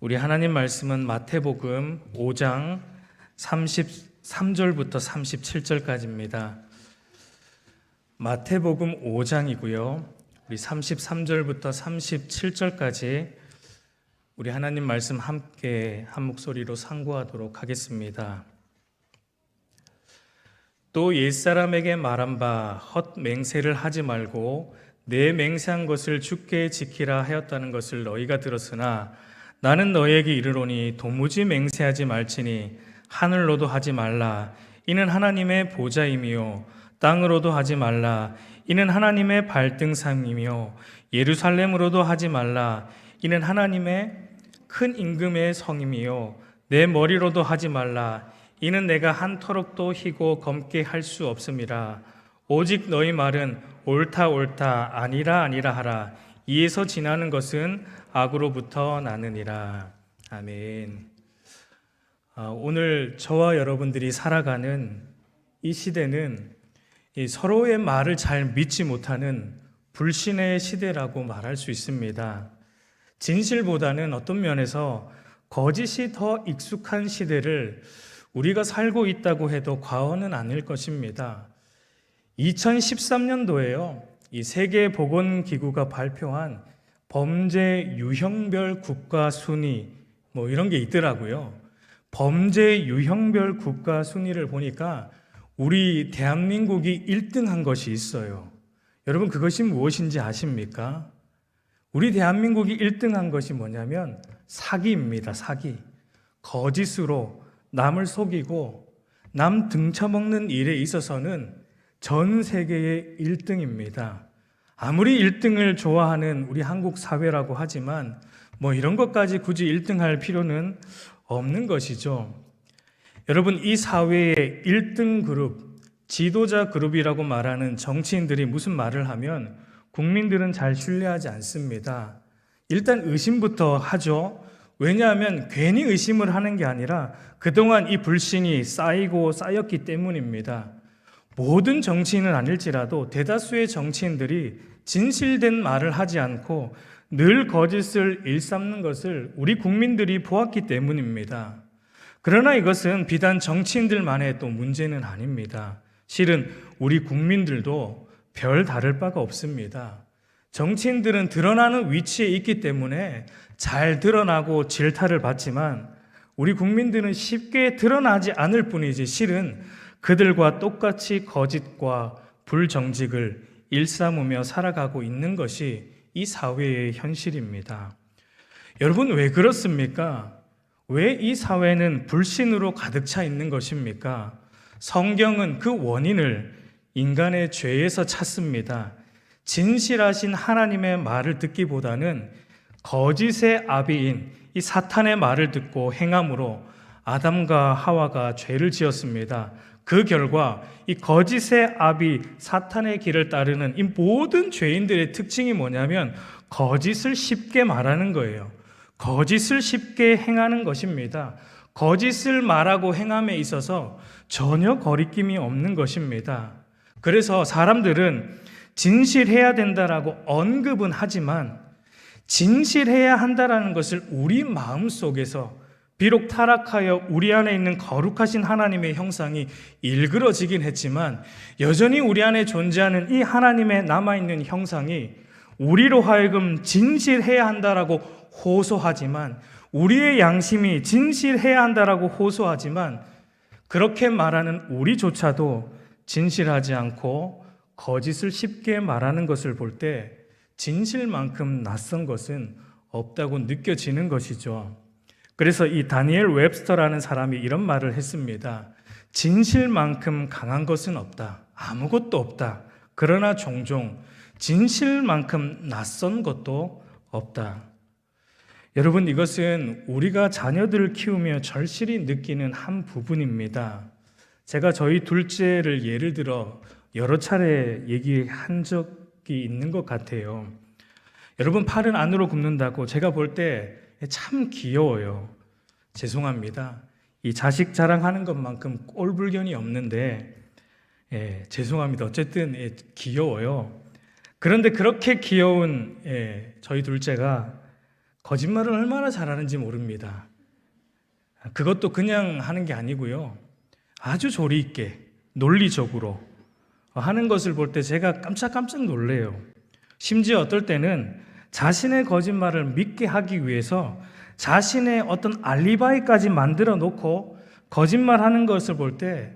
우리 하나님 말씀은 마태복음 5장 33절부터 37절까지입니다. 마태복음 5장이고요. 우리 33절부터 37절까지 우리 하나님 말씀 함께 한 목소리로 상고하도록 하겠습니다. 또 옛사람에게 말한 바 헛 맹세를 하지 말고 내 맹세한 것을 주께 지키라 하였다는 것을 너희가 들었으나 나는 너희에게 이르노니 도무지 맹세하지 말지니 하늘로도 하지 말라 이는 하나님의 보좌임이요 땅으로도 하지 말라 이는 하나님의 발등상이며 예루살렘으로도 하지 말라 이는 하나님의 큰 임금의 성임이요 내 머리로도 하지 말라 이는 내가 한터럭도 희고 검게 할 수 없음이라. 오직 너희 말은 옳다 옳다 아니라 아니라 하라. 이에서 지나는 것은 악으로부터 나느니라. 아멘. 오늘 저와 여러분들이 살아가는 이 시대는 서로의 말을 잘 믿지 못하는 불신의 시대라고 말할 수 있습니다. 진실보다는 어떤 면에서 거짓이 더 익숙한 시대를 우리가 살고 있다고 해도 과언은 아닐 것입니다. 2013년도에요. 이 세계보건기구가 발표한 범죄 유형별 국가 순위 이런 게 있더라고요. 범죄 유형별 국가 순위를 보니까 우리 대한민국이 1등한 것이 있어요. 여러분 그것이 무엇인지 아십니까? 우리 대한민국이 1등한 것이 뭐냐면 사기입니다. 사기. 거짓으로 남을 속이고 남 등쳐먹는 일에 있어서는 전 세계의 1등입니다. 아무리 1등을 좋아하는 우리 한국 사회라고 하지만 이런 것까지 굳이 1등할 필요는 없는 것이죠. 여러분 이 사회의 1등 그룹, 지도자 그룹이라고 말하는 정치인들이 무슨 말을 하면 국민들은 잘 신뢰하지 않습니다. 일단 의심부터 하죠. 왜냐하면 괜히 의심을 하는 게 아니라 그동안 이 불신이 쌓이고 쌓였기 때문입니다. 모든 정치인은 아닐지라도 대다수의 정치인들이 진실된 말을 하지 않고 늘 거짓을 일삼는 것을 우리 국민들이 보았기 때문입니다. 그러나 이것은 비단 정치인들만의 또 문제는 아닙니다. 실은 우리 국민들도 별 다를 바가 없습니다. 정치인들은 드러나는 위치에 있기 때문에 잘 드러나고 질타를 받지만 우리 국민들은 쉽게 드러나지 않을 뿐이지 실은 그들과 똑같이 거짓과 불정직을 일삼으며 살아가고 있는 것이 이 사회의 현실입니다. 여러분 왜 그렇습니까? 왜 이 사회는 불신으로 가득 차 있는 것입니까? 성경은 그 원인을 인간의 죄에서 찾습니다. 진실하신 하나님의 말을 듣기보다는 거짓의 아비인 이 사탄의 말을 듣고 행함으로 아담과 하와가 죄를 지었습니다. 그 결과 이 거짓의 아비 사탄의 길을 따르는 이 모든 죄인들의 특징이 뭐냐면 거짓을 쉽게 말하는 거예요. 거짓을 쉽게 행하는 것입니다. 거짓을 말하고 행함에 있어서 전혀 거리낌이 없는 것입니다. 그래서 사람들은 진실해야 된다라고 언급은 하지만 진실해야 한다라는 것을 우리 마음속에서 비록 타락하여 우리 안에 있는 거룩하신 하나님의 형상이 일그러지긴 했지만 여전히 우리 안에 존재하는 이 하나님의 남아있는 형상이 우리로 하여금 진실해야 한다라고 호소하지만 우리의 양심이 진실해야 한다라고 호소하지만 그렇게 말하는 우리조차도 진실하지 않고 거짓을 쉽게 말하는 것을 볼 때 진실만큼 낯선 것은 없다고 느껴지는 것이죠. 그래서 이 다니엘 웹스터라는 사람이 이런 말을 했습니다. 진실만큼 강한 것은 없다. 아무것도 없다. 그러나 종종 진실만큼 낯선 것도 없다. 여러분 이것은 우리가 자녀들을 키우며 절실히 느끼는 한 부분입니다. 제가 저희 둘째를 예를 들어 여러 차례 얘기한 적이 있는 것 같아요. 여러분 팔은 안으로 굽는다고 제가 볼 때 참 귀여워요. 죄송합니다. 이 자식 자랑하는 것만큼 꼴불견이 없는데 죄송합니다. 어쨌든 귀여워요. 그런데 그렇게 귀여운 저희 둘째가 거짓말을 얼마나 잘하는지 모릅니다. 그것도 그냥 하는 게 아니고요. 아주 조리 있게 논리적으로 하는 것을 볼 때 제가 깜짝깜짝 놀래요. 심지어 어떨 때는 자신의 거짓말을 믿게 하기 위해서 자신의 어떤 알리바이까지 만들어 놓고 거짓말하는 것을 볼 때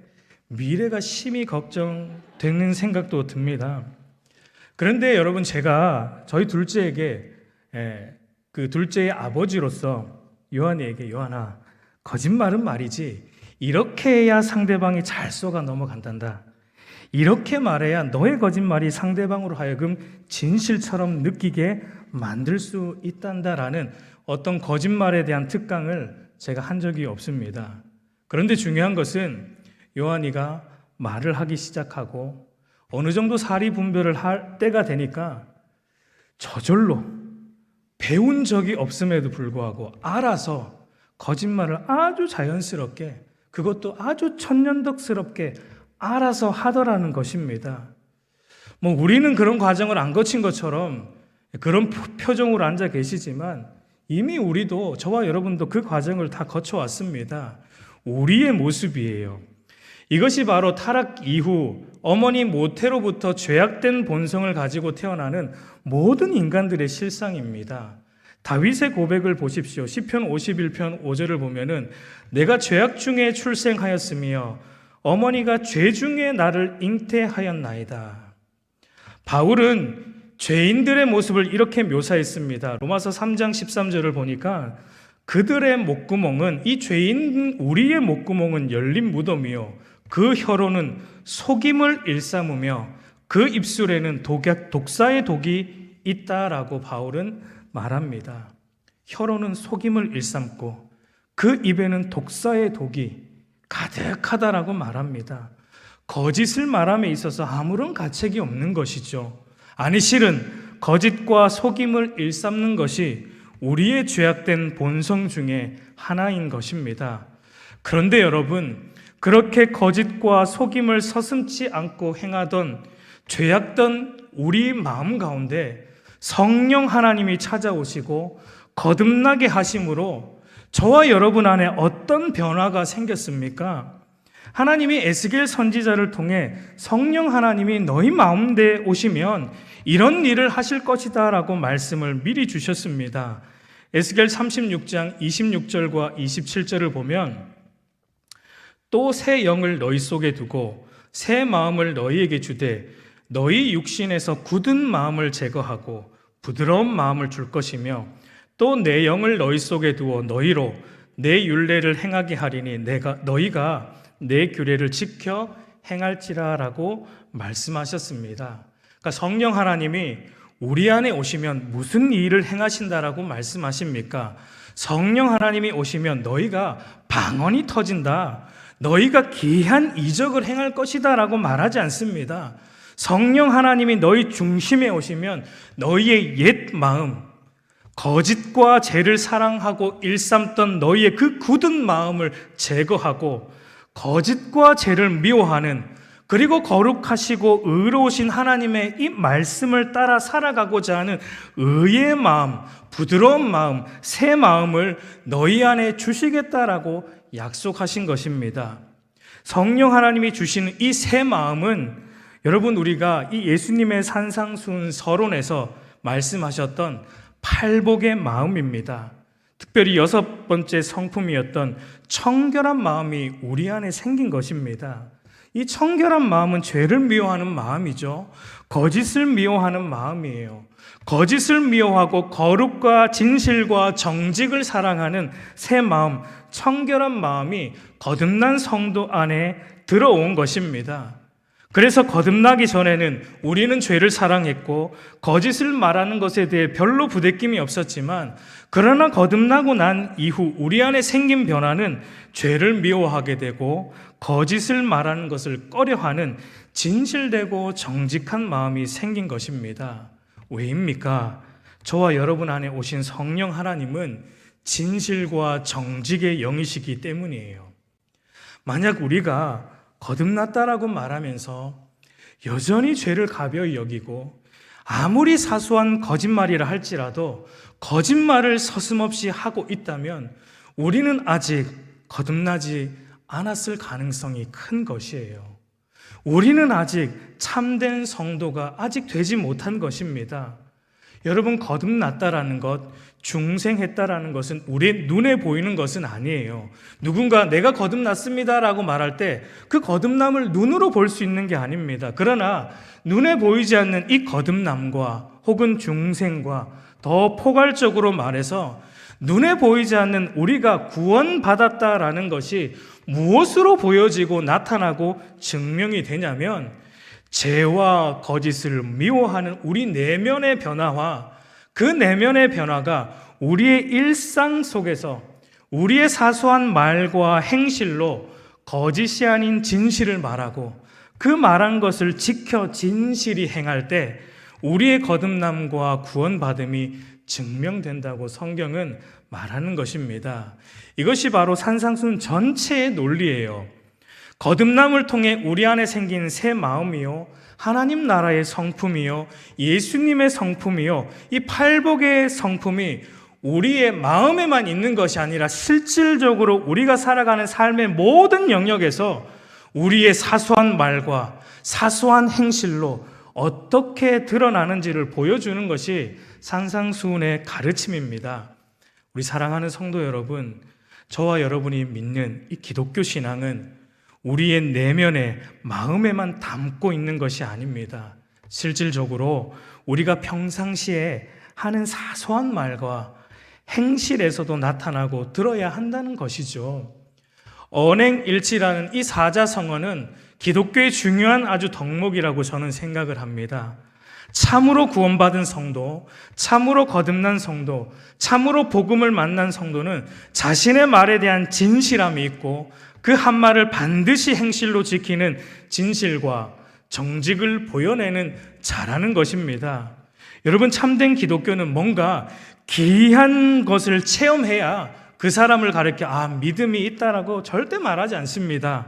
미래가 심히 걱정되는 생각도 듭니다. 그런데 여러분, 제가 저희 둘째에게 그 둘째의 아버지로서 요한이에게, 요한아, 거짓말은 말이지 이렇게 해야 상대방이 잘 속아 넘어간단다. 이렇게 말해야 너의 거짓말이 상대방으로 하여금 진실처럼 느끼게 만들 수 있단다라는 어떤 거짓말에 대한 특강을 제가 한 적이 없습니다. 그런데 중요한 것은 요한이가 말을 하기 시작하고 어느 정도 사리 분별을 할 때가 되니까 저절로 배운 적이 없음에도 불구하고 알아서 거짓말을 아주 자연스럽게, 그것도 아주 천연덕스럽게 알아서 하더라는 것입니다. 우리는 그런 과정을 안 거친 것처럼 그런 표정으로 앉아 계시지만 이미 우리도, 저와 여러분도 그 과정을 다 거쳐왔습니다. 우리의 모습이에요. 이것이 바로 타락 이후 어머니 모태로부터 죄악된 본성을 가지고 태어나는 모든 인간들의 실상입니다. 다윗의 고백을 보십시오. 시편 51편 5절을 보면은 내가 죄악 중에 출생하였으며 어머니가 죄 중에 나를 잉태하였나이다. 바울은 죄인들의 모습을 이렇게 묘사했습니다. 로마서 3장 13절을 보니까 그들의 목구멍은, 이 죄인 우리의 목구멍은 열린 무덤이요 그 혀로는 속임을 일삼으며 그 입술에는 독사의 독이 있다라고 바울은 말합니다. 혀로는 속임을 일삼고 그 입에는 독사의 독이 가득하다라고 말합니다. 거짓을 말함에 있어서 아무런 가책이 없는 것이죠. 아니, 실은 거짓과 속임을 일삼는 것이 우리의 죄악된 본성 중에 하나인 것입니다. 그런데 여러분, 그렇게 거짓과 속임을 서슴지 않고 행하던 죄악던 우리 마음 가운데 성령 하나님이 찾아오시고 거듭나게 하심으로 저와 여러분 안에 어떤 변화가 생겼습니까? 하나님이 에스겔 선지자를 통해 성령 하나님이 너희 마음대에 오시면 이런 일을 하실 것이다 라고 말씀을 미리 주셨습니다. 에스겔 36장 26절과 27절을 보면 또 새 영을 너희 속에 두고 새 마음을 너희에게 주되 너희 육신에서 굳은 마음을 제거하고 부드러운 마음을 줄 것이며 또 내 영을 너희 속에 두어 너희로 내 율례를 행하게 하리니 너희가 내 규례를 지켜 행할지라라고 말씀하셨습니다. 그러니까 성령 하나님이 우리 안에 오시면 무슨 일을 행하신다라고 말씀하십니까? 성령 하나님이 오시면 너희가 방언이 터진다, 너희가 기이한 이적을 행할 것이다 라고 말하지 않습니다. 성령 하나님이 너희 중심에 오시면 너희의 옛 마음, 거짓과 죄를 사랑하고 일삼던 너희의 그 굳은 마음을 제거하고 거짓과 죄를 미워하는, 그리고 거룩하시고 의로우신 하나님의 이 말씀을 따라 살아가고자 하는 의의 마음, 부드러운 마음, 새 마음을 너희 안에 주시겠다라고 약속하신 것입니다. 성령 하나님이 주시는 이 새 마음은 여러분, 우리가 이 예수님의 산상수훈 서론에서 말씀하셨던 팔복의 마음입니다. 특별히 6번째 성품이었던 청결한 마음이 우리 안에 생긴 것입니다. 이 청결한 마음은 죄를 미워하는 마음이죠. 거짓을 미워하는 마음이에요. 거짓을 미워하고 거룩과 진실과 정직을 사랑하는 새 마음, 청결한 마음이 거듭난 성도 안에 들어온 것입니다. 그래서 거듭나기 전에는 우리는 죄를 사랑했고 거짓을 말하는 것에 대해 별로 부대낌이 없었지만, 그러나 거듭나고 난 이후 우리 안에 생긴 변화는 죄를 미워하게 되고 거짓을 말하는 것을 꺼려하는 진실되고 정직한 마음이 생긴 것입니다. 왜입니까? 저와 여러분 안에 오신 성령 하나님은 진실과 정직의 영이시기 때문이에요. 만약 우리가 거듭났다라고 말하면서 여전히 죄를 가벼이 여기고 아무리 사소한 거짓말이라 할지라도 거짓말을 서슴없이 하고 있다면 우리는 아직 거듭나지 않았을 가능성이 큰 것이에요. 우리는 아직 참된 성도가 아직 되지 못한 것입니다. 여러분, 거듭났다라는 것, 중생했다라는 것은 우리 눈에 보이는 것은 아니에요. 누군가 내가 거듭났습니다라고 말할 때 그 거듭남을 눈으로 볼 수 있는 게 아닙니다. 그러나 눈에 보이지 않는 이 거듭남과 혹은 중생과 더 포괄적으로 말해서 눈에 보이지 않는 우리가 구원받았다라는 것이 무엇으로 보여지고 나타나고 증명이 되냐면 죄와 거짓을 미워하는 우리 내면의 변화와 그 내면의 변화가 우리의 일상 속에서 우리의 사소한 말과 행실로 거짓이 아닌 진실을 말하고 그 말한 것을 지켜 진실이 행할 때 우리의 거듭남과 구원받음이 증명된다고 성경은 말하는 것입니다. 이것이 바로 산상순 전체의 논리예요. 거듭남을 통해 우리 안에 생긴 새 마음이요, 하나님 나라의 성품이요, 예수님의 성품이요, 이 팔복의 성품이 우리의 마음에만 있는 것이 아니라 실질적으로 우리가 살아가는 삶의 모든 영역에서 우리의 사소한 말과 사소한 행실로 어떻게 드러나는지를 보여주는 것이 산상수훈의 가르침입니다. 우리 사랑하는 성도 여러분, 저와 여러분이 믿는 이 기독교 신앙은 우리의 내면에 마음에만 담고 있는 것이 아닙니다. 실질적으로 우리가 평상시에 하는 사소한 말과 행실에서도 나타나고 들어야 한다는 것이죠. 언행일치라는 이 사자성어는 기독교의 중요한 아주 덕목이라고 저는 생각을 합니다. 참으로 구원받은 성도, 참으로 거듭난 성도, 참으로 복음을 만난 성도는 자신의 말에 대한 진실함이 있고 그 한 말을 반드시 행실로 지키는 진실과 정직을 보여내는 잘하는 것입니다. 여러분, 참된 기독교는 뭔가 기이한 것을 체험해야 그 사람을 가르쳐 믿음이 있다라고 절대 말하지 않습니다.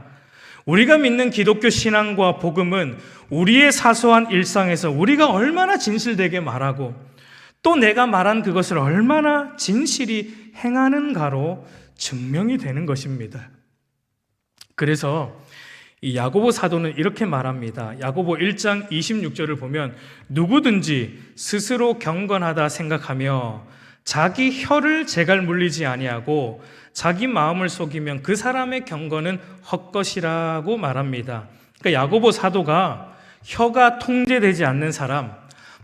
우리가 믿는 기독교 신앙과 복음은 우리의 사소한 일상에서 우리가 얼마나 진실되게 말하고 또 내가 말한 그것을 얼마나 진실이 행하는가로 증명이 되는 것입니다. 그래서 이 야고보 사도는 이렇게 말합니다. 야고보 1장 26절을 보면 누구든지 스스로 경건하다 생각하며 자기 혀를 제갈 물리지 아니하고 자기 마음을 속이면 그 사람의 경건은 헛것이라고 말합니다. 그러니까 야고보 사도가 혀가 통제되지 않는 사람,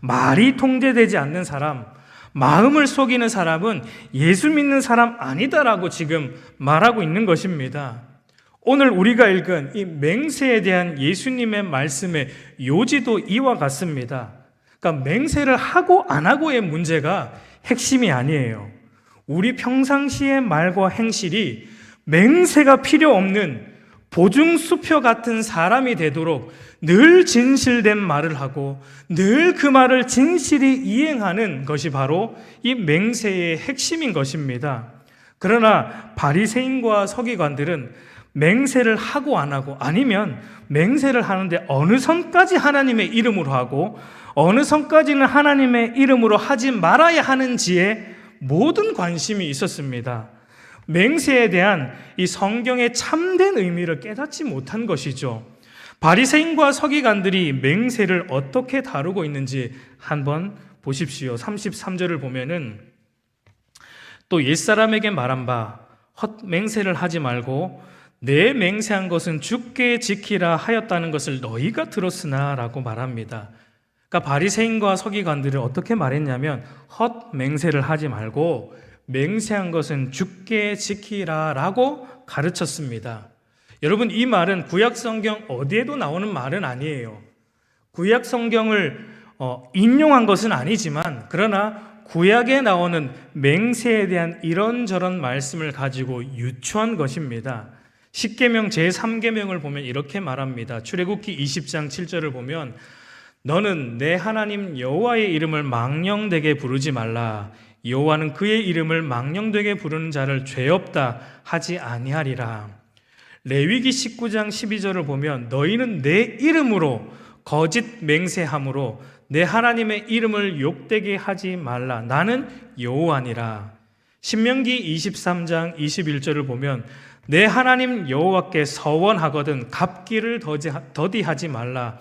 말이 통제되지 않는 사람, 마음을 속이는 사람은 예수 믿는 사람 아니다라고 지금 말하고 있는 것입니다. 오늘 우리가 읽은 이 맹세에 대한 예수님의 말씀의 요지도 이와 같습니다. 그러니까 맹세를 하고 안 하고의 문제가 핵심이 아니에요. 우리 평상시의 말과 행실이 맹세가 필요 없는 보증수표 같은 사람이 되도록 늘 진실된 말을 하고 늘 그 말을 진실히 이행하는 것이 바로 이 맹세의 핵심인 것입니다. 그러나 바리새인과 서기관들은 맹세를 하고 안 하고 아니면 맹세를 하는데 어느 선까지 하나님의 이름으로 하고 어느 선까지는 하나님의 이름으로 하지 말아야 하는지에 모든 관심이 있었습니다. 맹세에 대한 이 성경의 참된 의미를 깨닫지 못한 것이죠. 바리새인과 서기관들이 맹세를 어떻게 다루고 있는지 한번 보십시오. 33절을 보면은 또 옛사람에게 말한 바 헛맹세를 하지 말고 내 맹세한 것은 주께 지키라 하였다는 것을 너희가 들었으나 라고 말합니다. 그러니까 바리새인과 서기관들은 어떻게 말했냐면 헛맹세를 하지 말고 맹세한 것은 주께 지키라 라고 가르쳤습니다. 여러분, 이 말은 구약성경 어디에도 나오는 말은 아니에요. 구약성경을 인용한 것은 아니지만 그러나 구약에 나오는 맹세에 대한 이런저런 말씀을 가지고 유추한 것입니다. 십계명 제3계명을 보면 이렇게 말합니다. 출애굽기 20장 7절을 보면 너는 내 하나님 여호와의 이름을 망령되게 부르지 말라. 여호와는 그의 이름을 망령되게 부르는 자를 죄 없다 하지 아니하리라. 레위기 19장 12절을 보면 너희는 내 이름으로 거짓 맹세함으로 내 하나님의 이름을 욕되게 하지 말라. 나는 여호와니라. 신명기 23장 21절을 보면 내 하나님 여호와께 서원하거든 갚기를 더디하지 말라.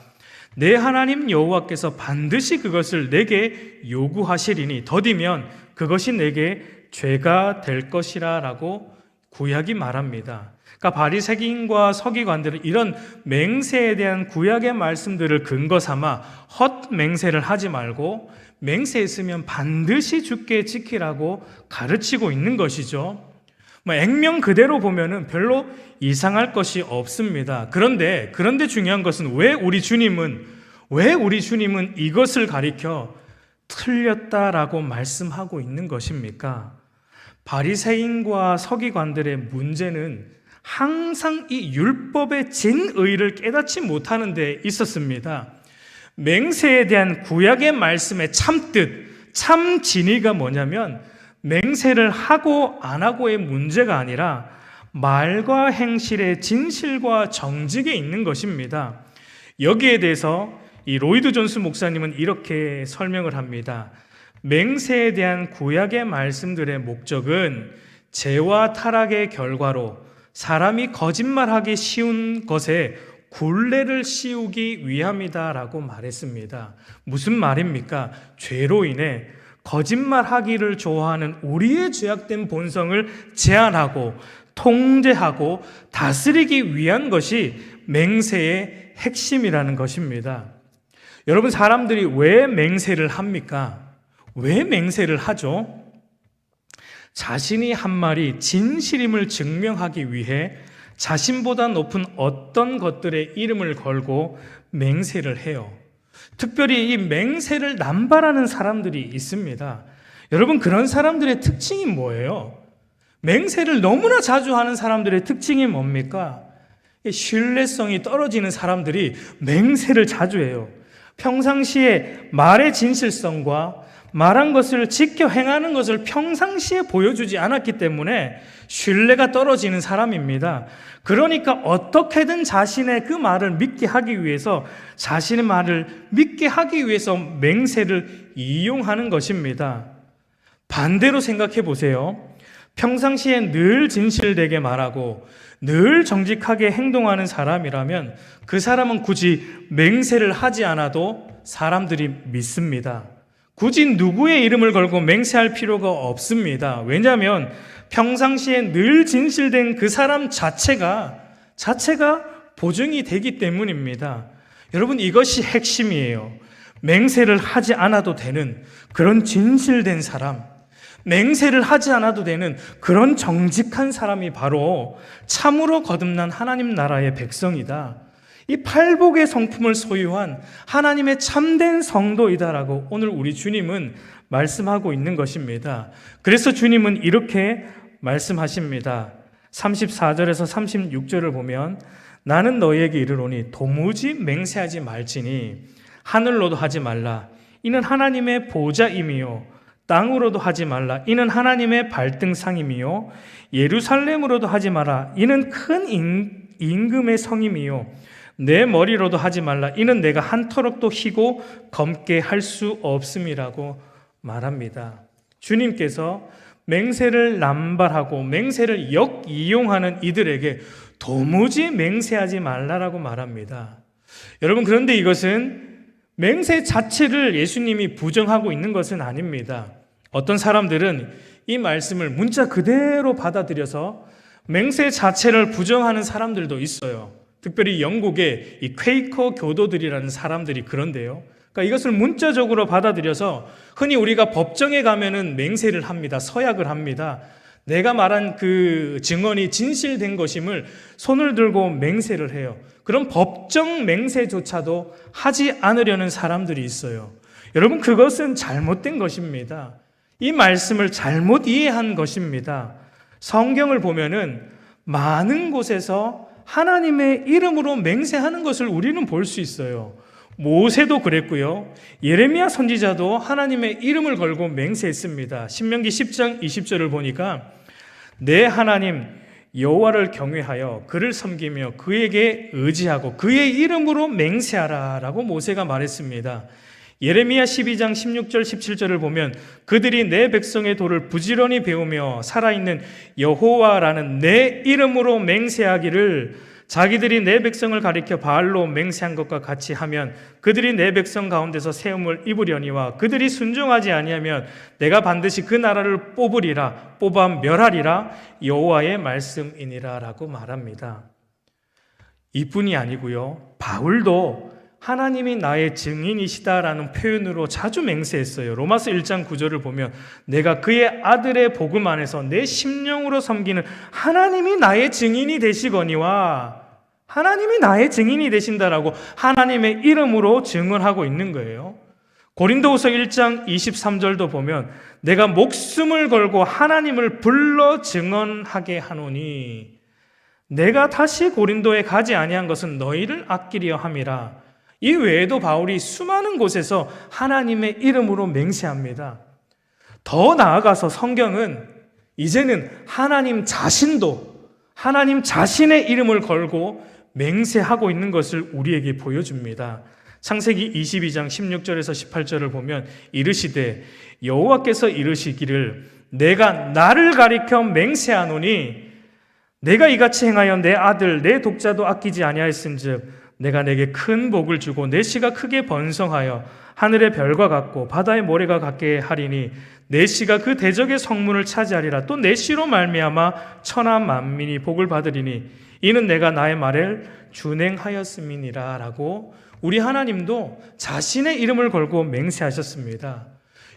내 하나님 여호와께서 반드시 그것을 내게 요구하시리니 더디면 그것이 내게 죄가 될 것이라 라고 구약이 말합니다. 그러니까 바리새인과 서기관들은 이런 맹세에 대한 구약의 말씀들을 근거 삼아 헛 맹세를 하지 말고 맹세했으면 반드시 주께 지키라고 가르치고 있는 것이죠. 액면 그대로 보면은 별로 이상할 것이 없습니다. 그런데 중요한 것은 왜 우리 주님은 이것을 가리켜 틀렸다라고 말씀하고 있는 것입니까? 바리새인과 서기관들의 문제는 항상 이 율법의 진의를 깨닫지 못하는 데 있었습니다. 맹세에 대한 구약의 말씀의 참뜻, 참 진의가 뭐냐면 맹세를 하고 안 하고의 문제가 아니라 말과 행실의 진실과 정직에 있는 것입니다. 여기에 대해서 이 로이드 존스 목사님은 이렇게 설명을 합니다. 맹세에 대한 구약의 말씀들의 목적은 죄와 타락의 결과로 사람이 거짓말하기 쉬운 것에 굴레를 씌우기 위함이다라고 말했습니다. 무슨 말입니까? 죄로 인해 거짓말하기를 좋아하는 우리의 죄악된 본성을 제한하고 통제하고 다스리기 위한 것이 맹세의 핵심이라는 것입니다. 여러분, 사람들이 왜 맹세를 합니까? 왜 맹세를 하죠? 자신이 한 말이 진실임을 증명하기 위해 자신보다 높은 어떤 것들의 이름을 걸고 맹세를 해요. 특별히 이 맹세를 남발하는 사람들이 있습니다. 여러분, 그런 사람들의 특징이 뭐예요? 맹세를 너무나 자주 하는 사람들의 특징이 뭡니까? 신뢰성이 떨어지는 사람들이 맹세를 자주 해요. 평상시에 말의 진실성과 말한 것을 지켜 행하는 것을 평상시에 보여주지 않았기 때문에 신뢰가 떨어지는 사람입니다. 그러니까 어떻게든 자신의 그 말을 믿게 하기 위해서, 자신의 말을 믿게 하기 위해서 맹세를 이용하는 것입니다. 반대로 생각해 보세요. 평상시에 늘 진실되게 말하고 늘 정직하게 행동하는 사람이라면 그 사람은 굳이 맹세를 하지 않아도 사람들이 믿습니다. 굳이 누구의 이름을 걸고 맹세할 필요가 없습니다. 왜냐하면 평상시에 늘 진실된 그 사람 자체가 보증이 되기 때문입니다. 여러분, 이것이 핵심이에요. 맹세를 하지 않아도 되는 그런 진실된 사람, 맹세를 하지 않아도 되는 그런 정직한 사람이 바로 참으로 거듭난 하나님 나라의 백성이다. 이 팔복의 성품을 소유한 하나님의 참된 성도이다라고 오늘 우리 주님은 말씀하고 있는 것입니다. 그래서 주님은 이렇게 말씀하십니다. 34절에서 36절을 보면 나는 너희에게 이르노니 도무지 맹세하지 말지니 하늘로도 하지 말라. 이는 하나님의 보좌임이요. 땅으로도 하지 말라. 이는 하나님의 발등상임이요. 예루살렘으로도 하지 마라. 이는 큰 임금의 성임이요. 내 머리로도 하지 말라. 이는 내가 한터럭도 희고 검게 할 수 없음이라고 말합니다. 주님께서 맹세를 남발하고 맹세를 역이용하는 이들에게 도무지 맹세하지 말라라고 말합니다. 여러분, 그런데 이것은 맹세 자체를 예수님이 부정하고 있는 것은 아닙니다. 어떤 사람들은 이 말씀을 문자 그대로 받아들여서 맹세 자체를 부정하는 사람들도 있어요. 특별히 영국의 이 퀘이커 교도들이라는 사람들이 그런데요. 그러니까 이것을 문자적으로 받아들여서 흔히 우리가 법정에 가면은 맹세를 합니다. 서약을 합니다. 내가 말한 그 증언이 진실된 것임을 손을 들고 맹세를 해요. 그런 법정 맹세조차도 하지 않으려는 사람들이 있어요. 여러분, 그것은 잘못된 것입니다. 이 말씀을 잘못 이해한 것입니다. 성경을 보면은 많은 곳에서 하나님의 이름으로 맹세하는 것을 우리는 볼 수 있어요. 모세도 그랬고요. 예레미야 선지자도 하나님의 이름을 걸고 맹세했습니다. 신명기 10장 20절을 보니까 내 하나님 여호와를 경외하여 그를 섬기며 그에게 의지하고 그의 이름으로 맹세하라라고 모세가 말했습니다. 예레미야 12장 16절 17절을 보면 그들이 내 백성의 도를 부지런히 배우며 살아있는 여호와라는 내 이름으로 맹세하기를, 자기들이 내 백성을 가리켜 바알로 맹세한 것과 같이 하면 그들이 내 백성 가운데서 세움을 입으려니와 그들이 순종하지 아니하면 내가 반드시 그 나라를 뽑아 멸하리라 여호와의 말씀이니라 라고 말합니다. 이뿐이 아니고요, 바울도 하나님이 나의 증인이시다라는 표현으로 자주 맹세했어요. 로마서 1장 9절을 보면 내가 그의 아들의 복음 안에서 내 심령으로 섬기는 하나님이 나의 증인이 되시거니와, 하나님이 나의 증인이 되신다라고 하나님의 이름으로 증언하고 있는 거예요. 고린도후서 1장 23절도 보면 내가 목숨을 걸고 하나님을 불러 증언하게 하노니 내가 다시 고린도에 가지 아니한 것은 너희를 아끼려 함이라. 이 외에도 바울이 수많은 곳에서 하나님의 이름으로 맹세합니다. 더 나아가서 성경은 이제는 하나님 자신도 하나님 자신의 이름을 걸고 맹세하고 있는 것을 우리에게 보여줍니다. 창세기 22장 16절에서 18절을 보면 이르시되 여호와께서 이르시기를 내가 나를 가리켜 맹세하노니 내가 이같이 행하여 내 아들 내 독자도 아끼지 아니하였은즉 내가 내게 큰 복을 주고 내 씨가 크게 번성하여 하늘의 별과 같고 바다의 모래가 같게 하리니 내 씨가 그 대적의 성문을 차지하리라. 또 내 씨로 말미암아 천하 만민이 복을 받으리니 이는 내가 나의 말을 준행하였음이니라 라고 우리 하나님도 자신의 이름을 걸고 맹세하셨습니다.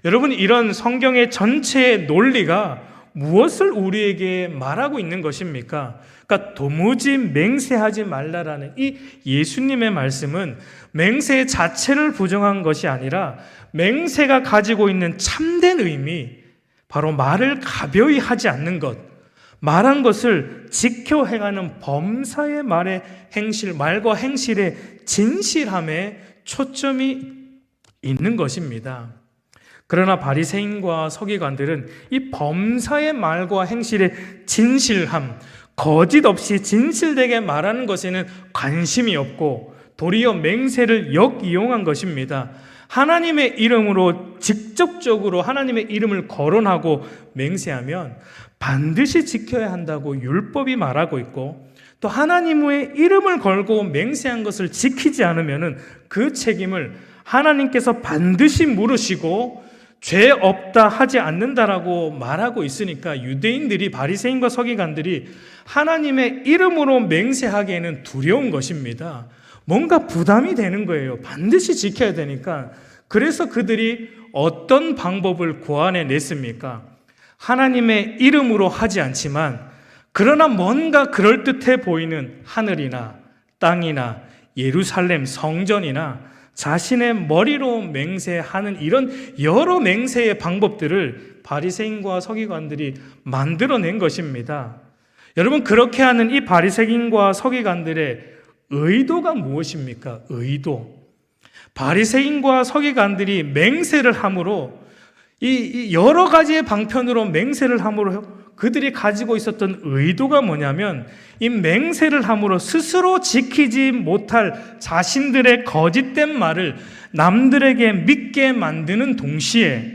여러분, 이런 성경의 전체의 논리가 무엇을 우리에게 말하고 있는 것입니까? 그러니까 도무지 맹세하지 말라라는 이 예수님의 말씀은 맹세 자체를 부정한 것이 아니라 맹세가 가지고 있는 참된 의미, 바로 말을 가벼이 하지 않는 것, 말한 것을 지켜 행하는 범사의 말과 행실의 진실함에 초점이 있는 것입니다. 그러나 바리새인과 서기관들은 이 범사의 말과 행실의 진실함, 거짓 없이 진실되게 말하는 것에는 관심이 없고 도리어 맹세를 역이용한 것입니다. 하나님의 이름으로 직접적으로 하나님의 이름을 거론하고 맹세하면 반드시 지켜야 한다고 율법이 말하고 있고, 또 하나님의 이름을 걸고 맹세한 것을 지키지 않으면 그 책임을 하나님께서 반드시 물으시고 죄 없다 하지 않는다라고 말하고 있으니까 유대인들이, 바리새인과 서기관들이 하나님의 이름으로 맹세하기에는 두려운 것입니다. 뭔가 부담이 되는 거예요. 반드시 지켜야 되니까. 그래서 그들이 어떤 방법을 고안해 냈습니까? 하나님의 이름으로 하지 않지만 그러나 뭔가 그럴듯해 보이는 하늘이나 땅이나 예루살렘 성전이나 자신의 머리로 맹세하는 이런 여러 맹세의 방법들을 바리새인과 서기관들이 만들어낸 것입니다. 여러분, 그렇게 하는 이 바리새인과 서기관들의 의도가 무엇입니까? 의도. 바리새인과 서기관들이 맹세를 함으로, 이 여러 가지의 방편으로 맹세를 함으로 그들이 가지고 있었던 의도가 뭐냐면, 이 맹세를 함으로 스스로 지키지 못할 자신들의 거짓된 말을 남들에게 믿게 만드는 동시에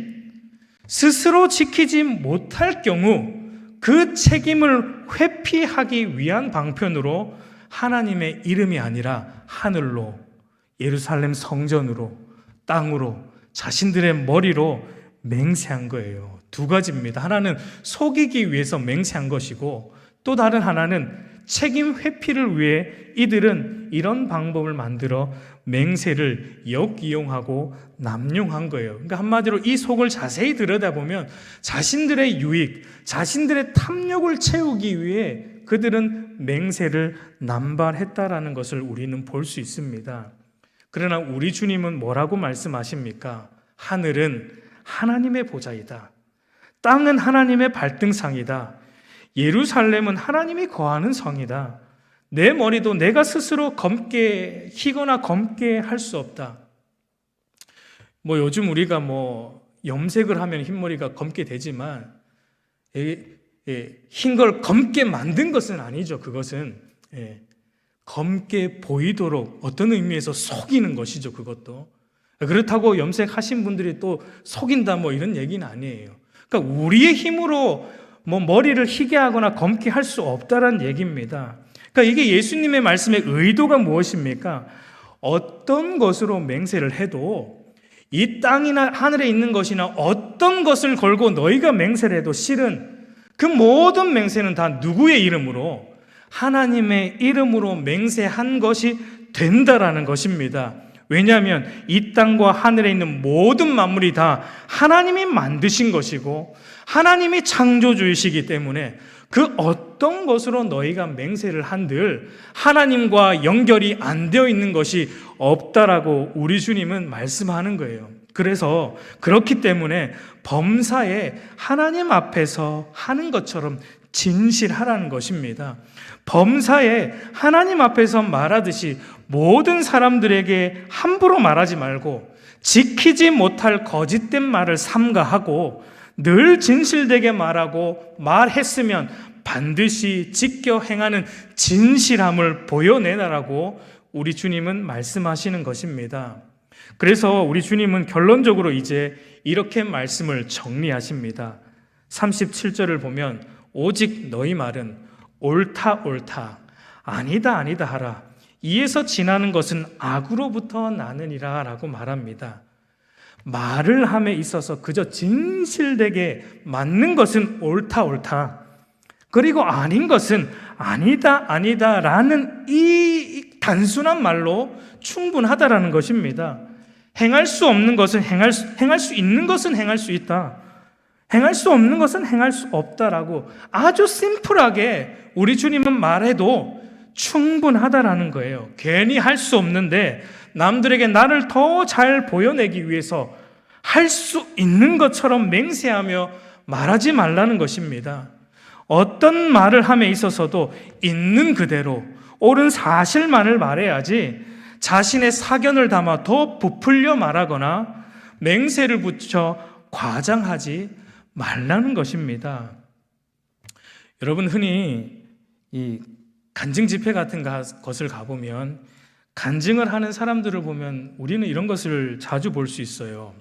스스로 지키지 못할 경우 그 책임을 회피하기 위한 방편으로 하나님의 이름이 아니라 하늘로, 예루살렘 성전으로, 땅으로, 자신들의 머리로 맹세한 거예요. 두 가지입니다. 하나는 속이기 위해서 맹세한 것이고, 또 다른 하나는 책임 회피를 위해 이들은 이런 방법을 만들어 맹세를 역이용하고 남용한 거예요. 그러니까 한마디로 이 속을 자세히 들여다보면 자신들의 유익, 자신들의 탐욕을 채우기 위해 그들은 맹세를 남발했다라는 것을 우리는 볼 수 있습니다. 그러나 우리 주님은 뭐라고 말씀하십니까? 하늘은 하나님의 보좌이다. 땅은 하나님의 발등상이다. 예루살렘은 하나님이 거하는 성이다. 내 머리도 내가 스스로 검게 희거나 검게 할 수 없다. 요즘 우리가 염색을 하면 흰머리가 검게 되지만 흰 걸 검게 만든 것은 아니죠. 그것은 검게 보이도록 어떤 의미에서 속이는 것이죠. 그것도. 그렇다고 염색하신 분들이 또 속인다 뭐 이런 얘기는 아니에요. 그러니까 우리의 힘으로 뭐 머리를 희게 하거나 검게 할 수 없다라는 얘기입니다. 그러니까 이게 예수님의 말씀의 의도가 무엇입니까? 어떤 것으로 맹세를 해도 이 땅이나 하늘에 있는 것이나 어떤 것을 걸고 너희가 맹세를 해도 실은 그 모든 맹세는 다 누구의 이름으로? 하나님의 이름으로 맹세한 것이 된다라는 것입니다. 왜냐하면 이 땅과 하늘에 있는 모든 만물이 다 하나님이 만드신 것이고 하나님이 창조주이시기 때문에 그 어떤 것으로 너희가 맹세를 한들 하나님과 연결이 안 되어 있는 것이 없다라고 우리 주님은 말씀하는 거예요. 그래서 그렇기 때문에 범사에 하나님 앞에서 하는 것처럼 진실하라는 것입니다. 범사에 하나님 앞에서 말하듯이 모든 사람들에게 함부로 말하지 말고 지키지 못할 거짓된 말을 삼가하고 늘 진실되게 말하고 말했으면 반드시 지켜 행하는 진실함을 보여내라라고 우리 주님은 말씀하시는 것입니다. 그래서 우리 주님은 결론적으로 이제 이렇게 말씀을 정리하십니다. 37절을 보면 오직 너희 말은 옳다 옳다 아니다 아니다 하라 이에서 지나는 것은 악으로부터 나느니라 라고 말합니다. 말을 함에 있어서 그저 진실되게 맞는 것은 옳다 옳다 그리고 아닌 것은 아니다 아니다 라는 이 단순한 말로 충분하다라는 것입니다. 행할 수 없는 것은 행할 수 있는 것은 행할 수 있다. 행할 수 없는 것은 행할 수 없다라고 아주 심플하게 우리 주님은 말해도 충분하다라는 거예요. 괜히 할 수 없는데 남들에게 나를 더 잘 보여내기 위해서 할 수 있는 것처럼 맹세하며 말하지 말라는 것입니다. 어떤 말을 함에 있어서도 있는 그대로 옳은 사실만을 말해야지 자신의 사견을 담아 더 부풀려 말하거나 맹세를 붙여 과장하지 말라는 것입니다. 여러분 흔히 이 간증 집회 같은 것을 가보면 간증을 하는 사람들을 보면 우리는 이런 것을 자주 볼 수 있어요.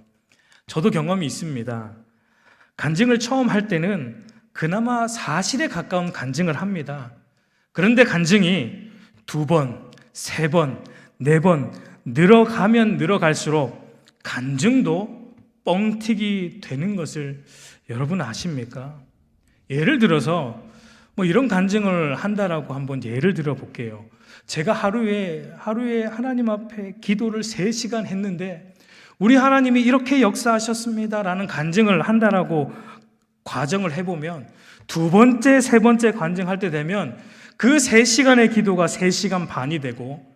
저도 경험이 있습니다. 간증을 처음 할 때는 그나마 사실에 가까운 간증을 합니다. 그런데 간증이 2번, 3번, 4번 늘어가면 늘어갈수록 간증도 뻥튀기 되는 것을 여러분 아십니까? 예를 들어서 뭐 이런 간증을 한다라고 한번 예를 들어 볼게요. 제가 하루에 하나님 앞에 기도를 3시간 했는데 우리 하나님이 이렇게 역사하셨습니다라는 간증을 한다라고 과정을 해보면 2번째, 3번째 간증할 때 되면 그 3시간의 기도가 3시간 반이 되고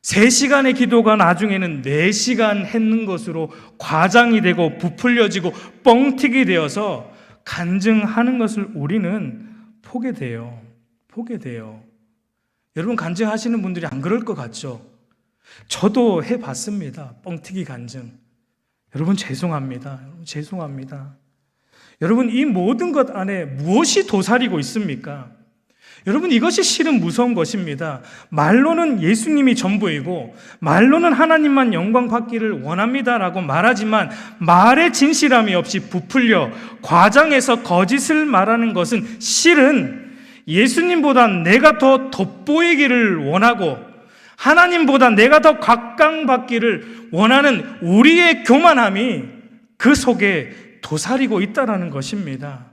3시간의 기도가 나중에는 4시간 했는 것으로 과장이 되고 부풀려지고 뻥튀기 되어서 간증하는 것을 우리는 포기돼요. 여러분 간증하시는 분들이 안 그럴 것 같죠? 저도 해봤습니다. 뻥튀기 간증. 여러분 죄송합니다. 여러분 이 모든 것 안에 무엇이 도사리고 있습니까? 여러분 이것이 실은 무서운 것입니다. 말로는 예수님이 전부이고 말로는 하나님만 영광 받기를 원합니다라고 말하지만 말의 진실함이 없이 부풀려 과장해서 거짓을 말하는 것은 실은 예수님보다 내가 더 돋보이기를 원하고 하나님보다 내가 더 각광받기를 원하는 우리의 교만함이 그 속에 도사리고 있다는 것입니다.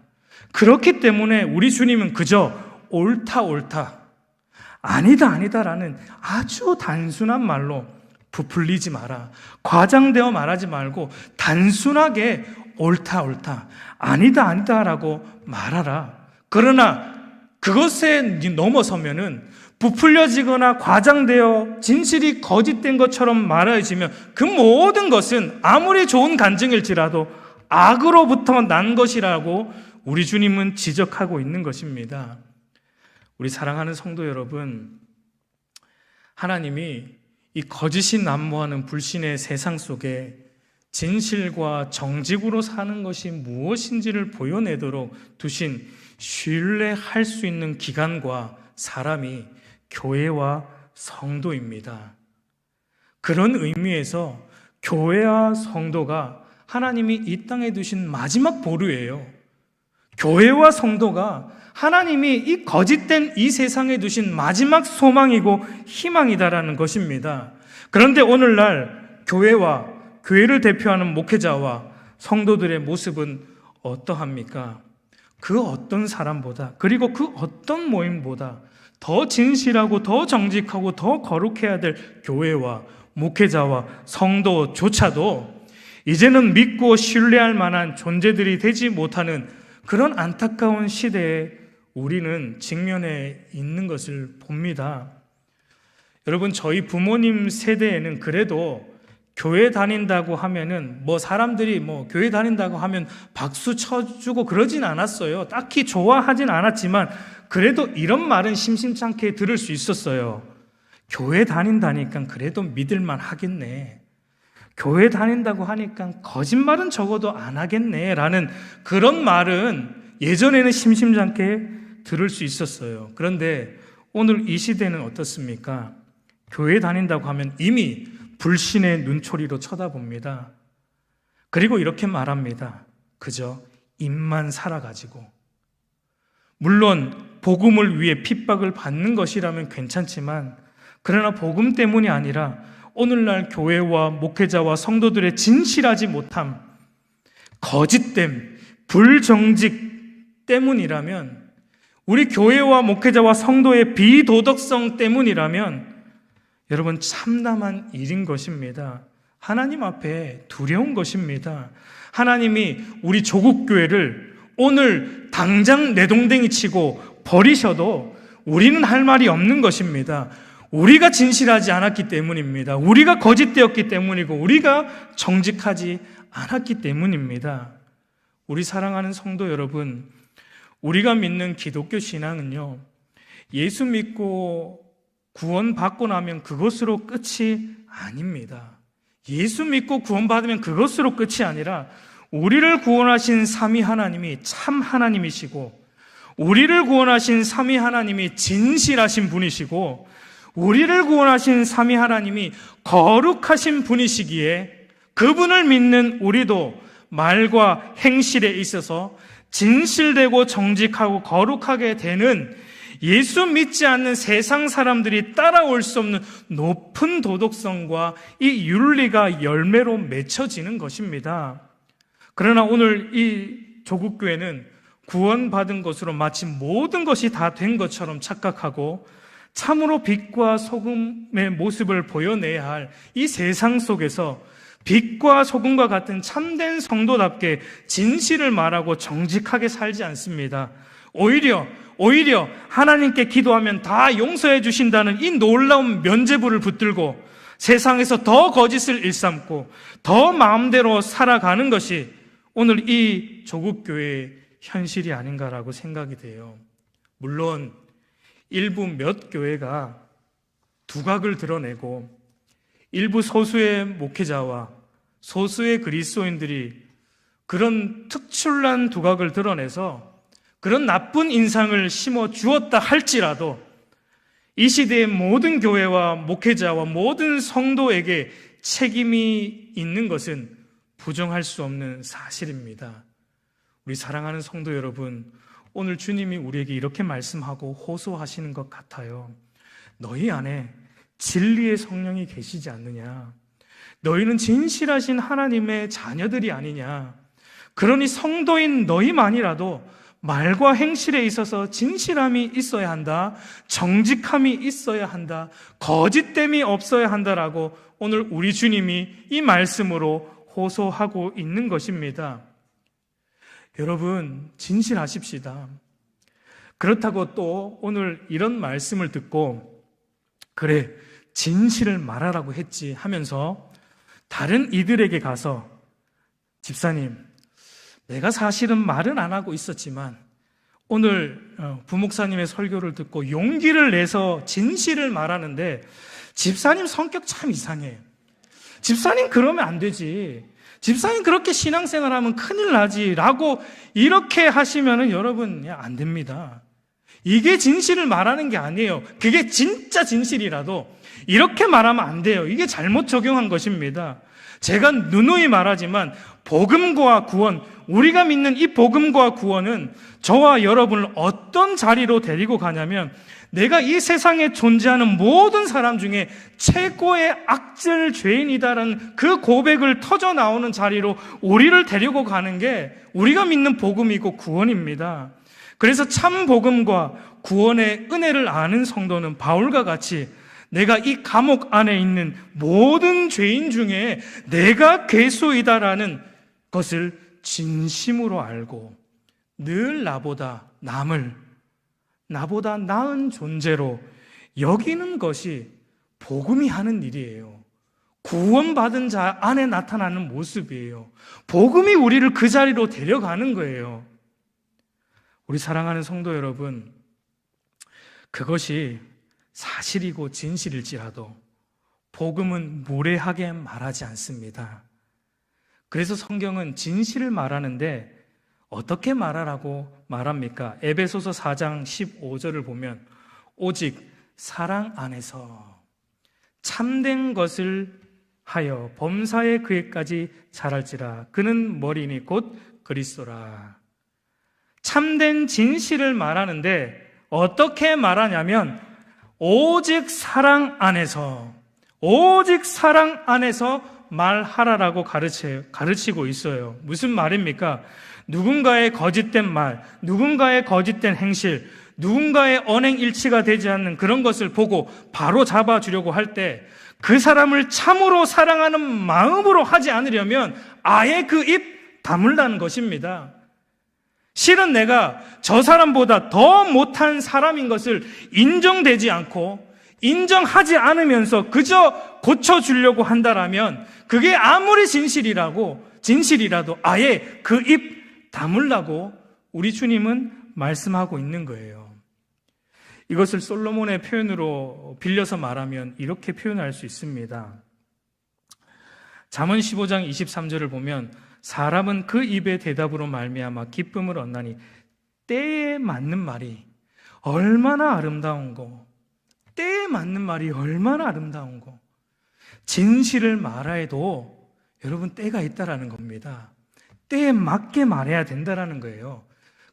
그렇기 때문에 우리 주님은 그저 옳다 아니다라는 아주 단순한 말로 부풀리지 마라. 과장되어 말하지 말고 단순하게 옳다 아니다라고 말하라. 그러나 그것에 넘어서면은 부풀려지거나 과장되어 진실이 거짓된 것처럼 말해지면 그 모든 것은 아무리 좋은 간증일지라도 악으로부터 난 것이라고 우리 주님은 지적하고 있는 것입니다. 우리 사랑하는 성도 여러분, 하나님이 이 거짓이 난무하는 불신의 세상 속에 진실과 정직으로 사는 것이 무엇인지를 보여내도록 두신 신뢰할 수 있는 기관과 사람이 교회와 성도입니다. 그런 의미에서 교회와 성도가 하나님이 이 땅에 두신 마지막 보루예요. 교회와 성도가 하나님이 이 거짓된 이 세상에 두신 마지막 소망이고 희망이다라는 것입니다. 그런데 오늘날 교회와 교회를 대표하는 목회자와 성도들의 모습은 어떠합니까? 그 어떤 사람보다, 그리고 그 어떤 모임보다 더 진실하고 더 정직하고 더 거룩해야 될 교회와 목회자와 성도조차도 이제는 믿고 신뢰할 만한 존재들이 되지 못하는 그런 안타까운 시대에 우리는 직면해 있는 것을 봅니다. 여러분, 저희 부모님 세대에는 그래도 교회 다닌다고 하면은 사람들이 교회 다닌다고 하면 박수 쳐주고 그러진 않았어요. 딱히 좋아하진 않았지만 그래도 이런 말은 심심찮게 들을 수 있었어요. 교회 다닌다니까 그래도 믿을만 하겠네. 교회 다닌다고 하니까 거짓말은 적어도 안 하겠네 라는 그런 말은 예전에는 심심찮게 들을 수 있었어요. 그런데 오늘 이 시대는 어떻습니까? 교회 다닌다고 하면 이미 불신의 눈초리로 쳐다봅니다. 그리고 이렇게 말합니다. 그저 입만 살아가지고. 물론 복음을 위해 핍박을 받는 것이라면 괜찮지만 그러나 복음 때문이 아니라 오늘날 교회와 목회자와 성도들의 진실하지 못함, 거짓됨, 불정직 때문이라면, 우리 교회와 목회자와 성도의 비도덕성 때문이라면 여러분 참담한 일인 것입니다. 하나님 앞에 두려운 것입니다. 하나님이 우리 조국 교회를 오늘 당장 내동댕이 치고 버리셔도 우리는 할 말이 없는 것입니다. 우리가 진실하지 않았기 때문입니다. 우리가 거짓되었기 때문이고 우리가 정직하지 않았기 때문입니다. 우리 사랑하는 성도 여러분, 우리가 믿는 기독교 신앙은요, 예수 믿고 구원받고 나면 그것으로 끝이 아닙니다. 예수 믿고 구원받으면 그것으로 끝이 아니라 우리를 구원하신 삼위 하나님이 참 하나님이시고, 우리를 구원하신 삼위 하나님이 진실하신 분이시고, 우리를 구원하신 삼위 하나님이 거룩하신 분이시기에 그분을 믿는 우리도 말과 행실에 있어서 진실되고 정직하고 거룩하게 되는, 예수 믿지 않는 세상 사람들이 따라올 수 없는 높은 도덕성과 이 윤리가 열매로 맺혀지는 것입니다. 그러나 오늘 이 조국교회는 구원받은 것으로 마치 모든 것이 다 된 것처럼 착각하고 참으로 빛과 소금의 모습을 보여내야 할 이 세상 속에서 빛과 소금과 같은 참된 성도답게 진실을 말하고 정직하게 살지 않습니다. 오히려 하나님께 기도하면 다 용서해 주신다는 이 놀라운 면죄부를 붙들고 세상에서 더 거짓을 일삼고 더 마음대로 살아가는 것이 오늘 이 조국교회의 현실이 아닌가라고 생각이 돼요. 물론 일부 몇 교회가 두각을 드러내고 일부 소수의 목회자와 소수의 그리스도인들이 그런 특출난 두각을 드러내서 그런 나쁜 인상을 심어 주었다 할지라도 이 시대의 모든 교회와 목회자와 모든 성도에게 책임이 있는 것은 부정할 수 없는 사실입니다. 우리 사랑하는 성도 여러분, 오늘 주님이 우리에게 이렇게 말씀하고 호소하시는 것 같아요. 너희 안에 진리의 성령이 계시지 않느냐? 너희는 진실하신 하나님의 자녀들이 아니냐? 그러니 성도인 너희만이라도 말과 행실에 있어서 진실함이 있어야 한다, 정직함이 있어야 한다, 거짓됨이 없어야 한다라고 오늘 우리 주님이 이 말씀으로 호소하고 있는 것입니다. 여러분, 진실하십시다. 그렇다고 또 오늘 이런 말씀을 듣고 그래, 진실을 말하라고 했지 하면서 다른 이들에게 가서 집사님, 내가 사실은 말은 안 하고 있었지만 오늘 부목사님의 설교를 듣고 용기를 내서 진실을 말하는데 집사님 성격 참 이상해. 집사님 그러면 안 되지. 집사님 그렇게 신앙생활하면 큰일 나지라고 이렇게 하시면은 여러분 안 됩니다. 이게 진실을 말하는 게 아니에요. 그게 진짜 진실이라도 이렇게 말하면 안 돼요. 이게 잘못 적용한 것입니다. 제가 누누이 말하지만 복음과 구원, 우리가 믿는 이 복음과 구원은 저와 여러분을 어떤 자리로 데리고 가냐면 내가 이 세상에 존재하는 모든 사람 중에 최고의 악질 죄인이다라는 그 고백을 터져 나오는 자리로 우리를 데리고 가는 게 우리가 믿는 복음이고 구원입니다. 그래서 참 복음과 구원의 은혜를 아는 성도는 바울과 같이 내가 이 감옥 안에 있는 모든 죄인 중에 내가 괴수이다라는 것을 진심으로 알고 늘 나보다 나은 존재로 여기는 것이 복음이 하는 일이에요. 구원받은 자 안에 나타나는 모습이에요. 복음이 우리를 그 자리로 데려가는 거예요. 우리 사랑하는 성도 여러분, 그것이 사실이고 진실일지라도 복음은 무례하게 말하지 않습니다. 그래서 성경은 진실을 말하는데 어떻게 말하라고 말합니까? 에베소서 4장 15절을 보면 오직 사랑 안에서 참된 것을 하여 범사에 그에까지 자랄지라. 그는 머리니 곧 그리스도라. 참된 진실을 말하는데 어떻게 말하냐면 오직 사랑 안에서 말하라라고 가르치고 있어요. 무슨 말입니까? 누군가의 거짓된 말, 누군가의 거짓된 행실, 누군가의 언행일치가 되지 않는 그런 것을 보고 바로 잡아주려고 할 때 그 사람을 참으로 사랑하는 마음으로 하지 않으려면 아예 그 입 다물라는 것입니다. 실은 내가 저 사람보다 더 못한 사람인 것을 인정되지 않고 인정하지 않으면서 그저 고쳐주려고 한다라면 그게 아무리 진실이라도 아예 그 입 다물라고 우리 주님은 말씀하고 있는 거예요. 이것을 솔로몬의 표현으로 빌려서 말하면 이렇게 표현할 수 있습니다. 잠언 15장 23절을 보면 사람은 그 입의 대답으로 말미암아 기쁨을 얻나니 때에 맞는 말이 얼마나 아름다운고 때에 맞는 말이 얼마나 아름다운고 진실을 말해도 여러분 때가 있다라는 겁니다. 때에 맞게 말해야 된다라는 거예요.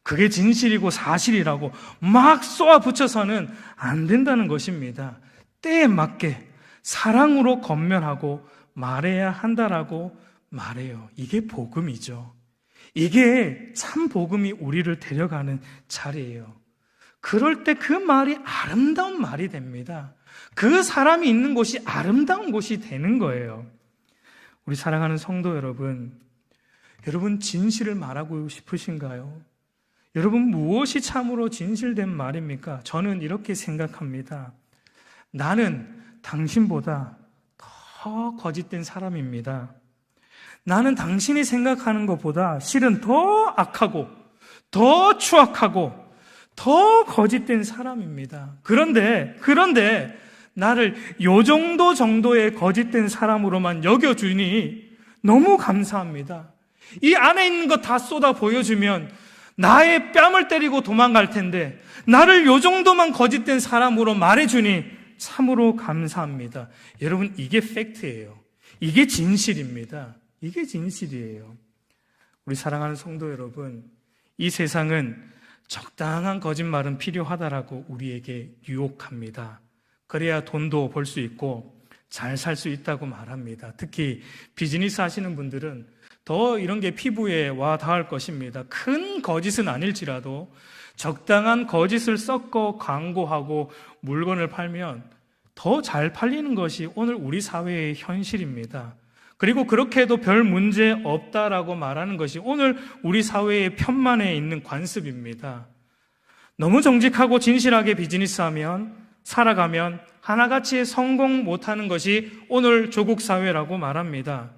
그게 진실이고 사실이라고 막 쏘아붙여서는 안 된다는 것입니다. 때에 맞게 사랑으로 권면하고 말해야 한다라고 말해요. 이게 복음이죠. 이게 참 복음이 우리를 데려가는 자리예요. 그럴 때 그 말이 아름다운 말이 됩니다. 그 사람이 있는 곳이 아름다운 곳이 되는 거예요. 우리 사랑하는 성도 여러분, 여러분 진실을 말하고 싶으신가요? 여러분 무엇이 참으로 진실된 말입니까? 저는 이렇게 생각합니다. 나는 당신보다 더 거짓된 사람입니다. 나는 당신이 생각하는 것보다 실은 더 악하고 더 추악하고 더 거짓된 사람입니다. 그런데 나를 요 정도의 거짓된 사람으로만 여겨주니 너무 감사합니다. 이 안에 있는 거 다 쏟아 보여주면 나의 뺨을 때리고 도망갈 텐데 나를 요 정도만 거짓된 사람으로 말해주니 참으로 감사합니다. 여러분 이게 팩트예요. 이게 진실입니다. 이게 진실이에요. 우리 사랑하는 성도 여러분, 이 세상은 적당한 거짓말은 필요하다라고 우리에게 유혹합니다. 그래야 돈도 벌 수 있고 잘 살 수 있다고 말합니다. 특히 비즈니스 하시는 분들은 더 이런 게 피부에 와 닿을 것입니다. 큰 거짓은 아닐지라도 적당한 거짓을 섞어 광고하고 물건을 팔면 더 잘 팔리는 것이 오늘 우리 사회의 현실입니다. 그리고 그렇게 해도 별 문제 없다라고 말하는 것이 오늘 우리 사회의 편만에 있는 관습입니다. 너무 정직하고 진실하게 비즈니스하면 살아가면 하나같이 성공 못하는 것이 오늘 조국 사회라고 말합니다.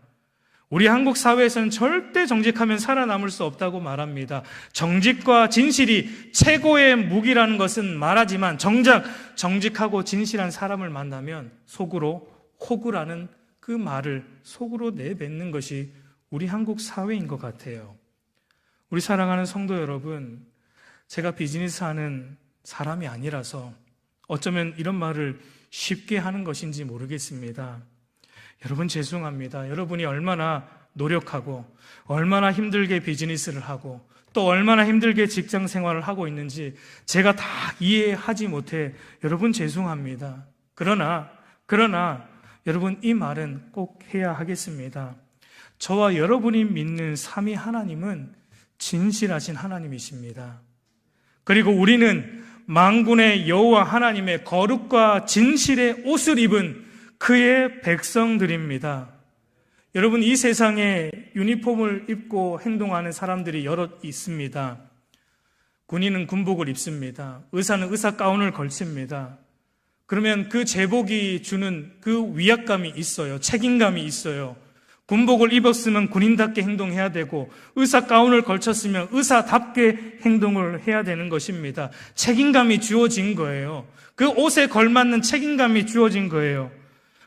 우리 한국 사회에서는 절대 정직하면 살아남을 수 없다고 말합니다. 정직과 진실이 최고의 무기라는 것은 말하지만 정작 정직하고 진실한 사람을 만나면 속으로 호구라는 그 말을 속으로 내뱉는 것이 우리 한국 사회인 것 같아요. 우리 사랑하는 성도 여러분, 제가 비즈니스 하는 사람이 아니라서 어쩌면 이런 말을 쉽게 하는 것인지 모르겠습니다. 여러분 죄송합니다. 여러분이 얼마나 노력하고 얼마나 힘들게 비즈니스를 하고 또 얼마나 힘들게 직장 생활을 하고 있는지 제가 다 이해하지 못해 여러분 죄송합니다. 그러나 여러분 이 말은 꼭 해야 하겠습니다. 저와 여러분이 믿는 삼위 하나님은 진실하신 하나님이십니다. 그리고 우리는 만군의 여호와 하나님의 거룩과 진실의 옷을 입은 그의 백성들입니다. 여러분, 이 세상에 유니폼을 입고 행동하는 사람들이 여럿 있습니다. 군인은 군복을 입습니다. 의사는 의사 가운을 걸칩니다. 그러면 그 제복이 주는 그 위압감이 있어요. 책임감이 있어요. 군복을 입었으면 군인답게 행동해야 되고 의사 가운을 걸쳤으면 의사답게 행동을 해야 되는 것입니다. 책임감이 주어진 거예요. 그 옷에 걸맞는 책임감이 주어진 거예요.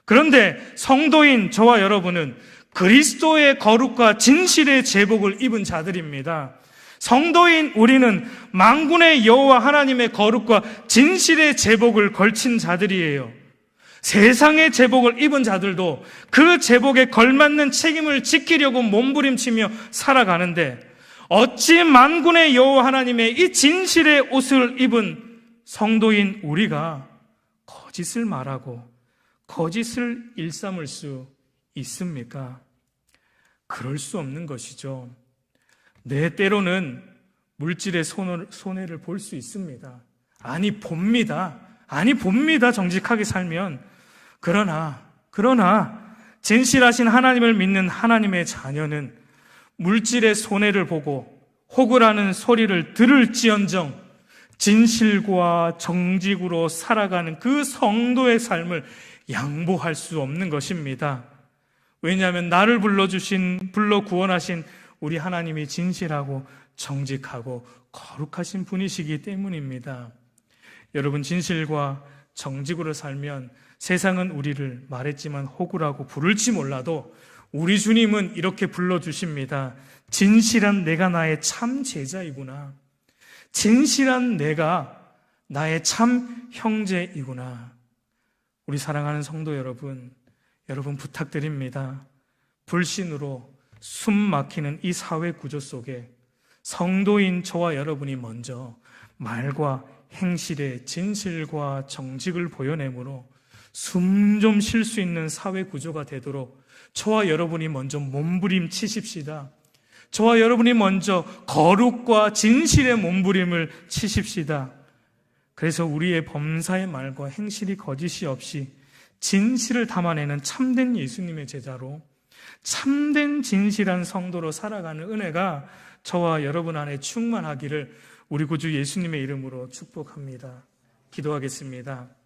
그런데 성도인 저와 여러분은 그리스도의 거룩과 진실의 제복을 입은 자들입니다. 성도인 우리는 만군의 여호와 하나님의 거룩과 진실의 제복을 걸친 자들이에요. 세상의 제복을 입은 자들도 그 제복에 걸맞는 책임을 지키려고 몸부림치며 살아가는데 어찌 만군의 여호와 하나님의 이 진실의 옷을 입은 성도인 우리가 거짓을 말하고 거짓을 일삼을 수 있습니까? 그럴 수 없는 것이죠. 때로는 물질의 손해를 볼 수 있습니다. 아니 봅니다. 정직하게 살면. 그러나 진실하신 하나님을 믿는 하나님의 자녀는 물질의 손해를 보고 호구라는 소리를 들을지언정 진실과 정직으로 살아가는 그 성도의 삶을 양보할 수 없는 것입니다. 왜냐하면 나를 불러 구원하신 우리 하나님이 진실하고 정직하고 거룩하신 분이시기 때문입니다. 여러분, 진실과 정직으로 살면 세상은 우리를 말했지만 호구라고 부를지 몰라도 우리 주님은 이렇게 불러주십니다. 진실한 내가 나의 참 제자이구나. 진실한 내가 나의 참 형제이구나. 우리 사랑하는 성도 여러분 부탁드립니다. 불신으로 숨 막히는 이 사회 구조 속에 성도인 저와 여러분이 먼저 말과 행실의 진실과 정직을 보여내므로 숨 좀 쉴 수 있는 사회 구조가 되도록 저와 여러분이 먼저 몸부림치십시다. 저와 여러분이 먼저 거룩과 진실의 몸부림을 치십시다. 그래서 우리의 범사의 말과 행실이 거짓이 없이 진실을 담아내는 참된 예수님의 제자로 참된 진실한 성도로 살아가는 은혜가 저와 여러분 안에 충만하기를 우리 구주 예수님의 이름으로 축복합니다. 기도하겠습니다.